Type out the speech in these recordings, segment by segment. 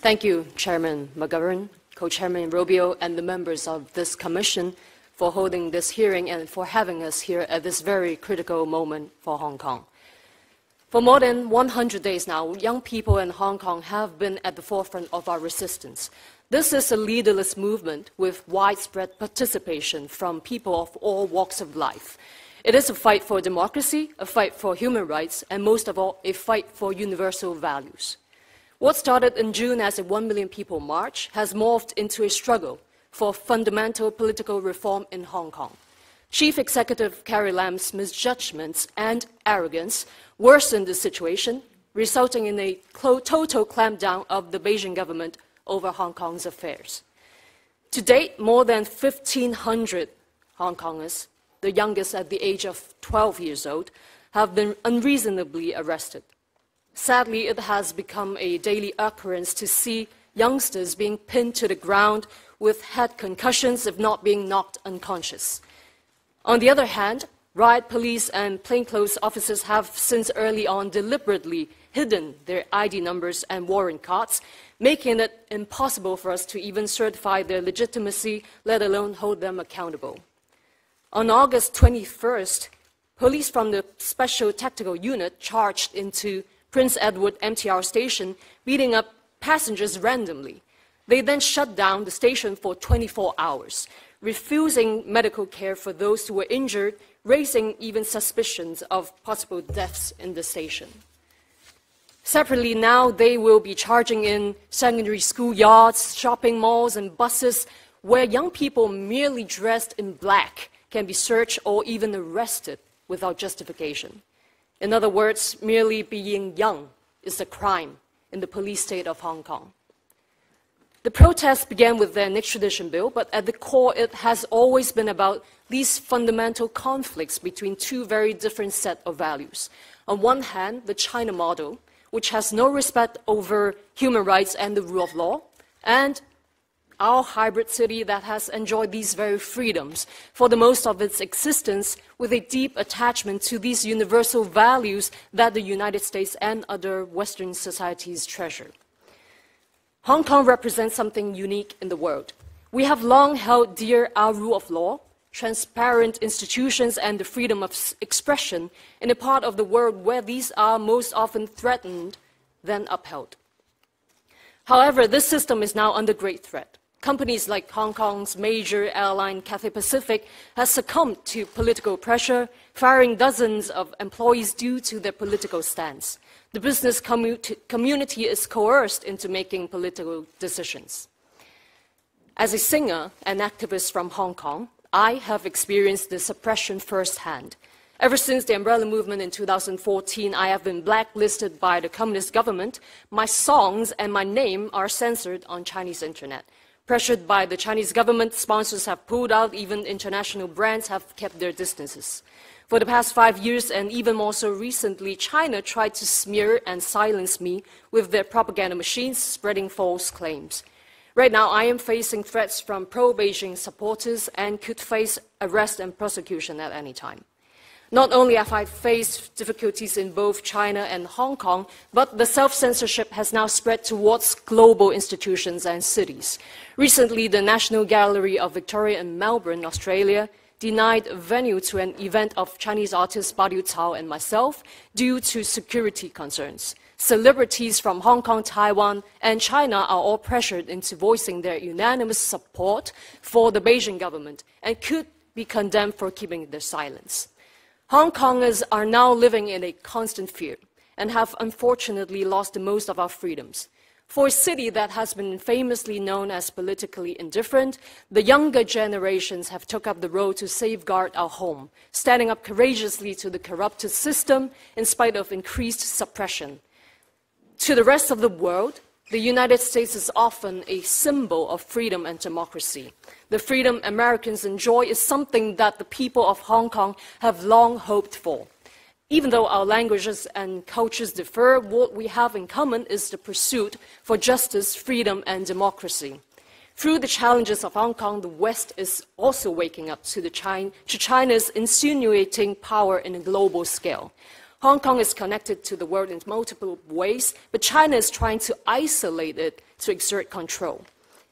Thank you, Chairman McGovern, Co-Chairman Rubio, and the members of this commission for holding this hearing and for having us here at this very critical moment for Hong Kong. For more than 100 days now, young people in Hong Kong have been at the forefront of our resistance. This is a leaderless movement with widespread participation from people of all walks of life. It is a fight for democracy, a fight for human rights, and most of all, a fight for universal values. What started in June as a 1 million people march has morphed into a struggle for fundamental political reform in Hong Kong. Chief Executive Carrie Lam's misjudgments and arrogance worsened the situation, resulting in a total clampdown of the Beijing government over Hong Kong's affairs. To date, more than 1,500 Hong Kongers, the youngest at the age of 12 years old, have been unreasonably arrested. Sadly, it has become a daily occurrence to see youngsters being pinned to the ground with head concussions, if not being knocked unconscious. On the other hand, riot police and plainclothes officers have since early on deliberately hidden their ID numbers and warrant cards, making it impossible for us to even certify their legitimacy, let alone hold them accountable. On August 21st, police from the Special Tactical Unit charged into Prince Edward MTR station, beating up passengers randomly. They then shut down the station for 24 hours, refusing medical care for those who were injured, raising even suspicions of possible deaths in the station. Separately, now they will be charging in secondary school yards, shopping malls, and buses where young people merely dressed in black can be searched or even arrested without justification. In other words, merely being young is a crime in the police state of Hong Kong. The protests began with the extradition bill, but at the core it has always been about these fundamental conflicts between two very different sets of values. On one hand, the China model, which has no respect over human rights and the rule of law, and our hybrid city that has enjoyed these very freedoms for the most of its existence with a deep attachment to these universal values that the United States and other Western societies treasure. Hong Kong represents something unique in the world. We have long held dear our rule of law, transparent institutions, and the freedom of expression in a part of the world where these are most often threatened than upheld. However, this system is now under great threat. Companies like Hong Kong's major airline Cathay Pacific has succumbed to political pressure, firing dozens of employees due to their political stance. The business community is coerced into making political decisions. As a singer and activist from Hong Kong, I have experienced this oppression firsthand. Ever since the umbrella movement in 2014, I have been blacklisted by the communist government. My songs and my name are censored on Chinese internet. Pressured by the Chinese government, sponsors have pulled out, even international brands have kept their distances. For the past 5 years, and even more so recently, China tried to smear and silence me with their propaganda machines, spreading false claims. Right now, I am facing threats from pro-Beijing supporters and could face arrest and prosecution at any time. Not only have I faced difficulties in both China and Hong Kong, but the self-censorship has now spread towards global institutions and cities. Recently, the National Gallery of Victoria in Melbourne, Australia, denied a venue to an event of Chinese artist Badiu Cao and myself due to security concerns. Celebrities from Hong Kong, Taiwan, and China are all pressured into voicing their unanimous support for the Beijing government and could be condemned for keeping their silence. Hong Kongers are now living in a constant fear and have unfortunately lost the most of our freedoms. For a city that has been famously known as politically indifferent, the younger generations have took up the role to safeguard our home, standing up courageously to the corrupted system in spite of increased suppression. To the rest of the world, the United States is often a symbol of freedom and democracy. The freedom Americans enjoy is something that the people of Hong Kong have long hoped for. Even though our languages and cultures differ, what we have in common is the pursuit for justice, freedom, and democracy. Through the challenges of Hong Kong, the West is also waking up to China's insinuating power in a global scale. Hong Kong is connected to the world in multiple ways, but China is trying to isolate it to exert control.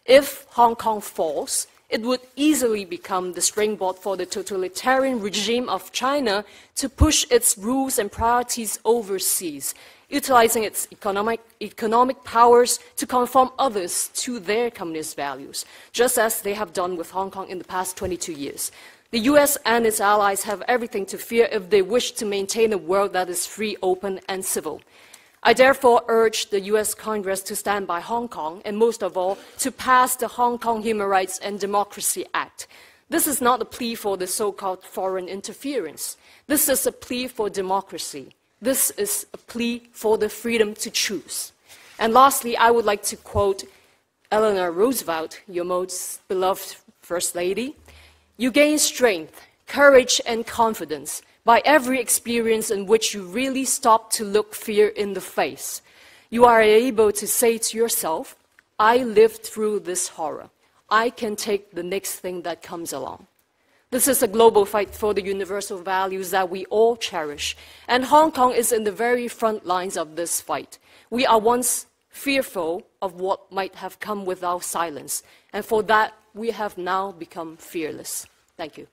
If Hong Kong falls, it would easily become the springboard for the totalitarian regime of China to push its rules and priorities overseas, utilizing its economic powers to conform others to their communist values, just as they have done with Hong Kong in the past 22 years. The US and its allies have everything to fear if they wish to maintain a world that is free, open, and civil. I therefore urge the US Congress to stand by Hong Kong, and most of all, to pass the Hong Kong Human Rights and Democracy Act. This is not a plea for the so-called foreign interference. This is a plea for democracy. This is a plea for the freedom to choose. And lastly, I would like to quote Eleanor Roosevelt, your most beloved First Lady. You gain strength, courage, and confidence by every experience in which you really stop to look fear in the face. You are able to say to yourself, I lived through this horror. I can take the next thing that comes along. This is a global fight for the universal values that we all cherish, and Hong Kong is in the very front lines of this fight. We are once fearful of what might have come with our silence, and for that, we have now become fearless. Thank you.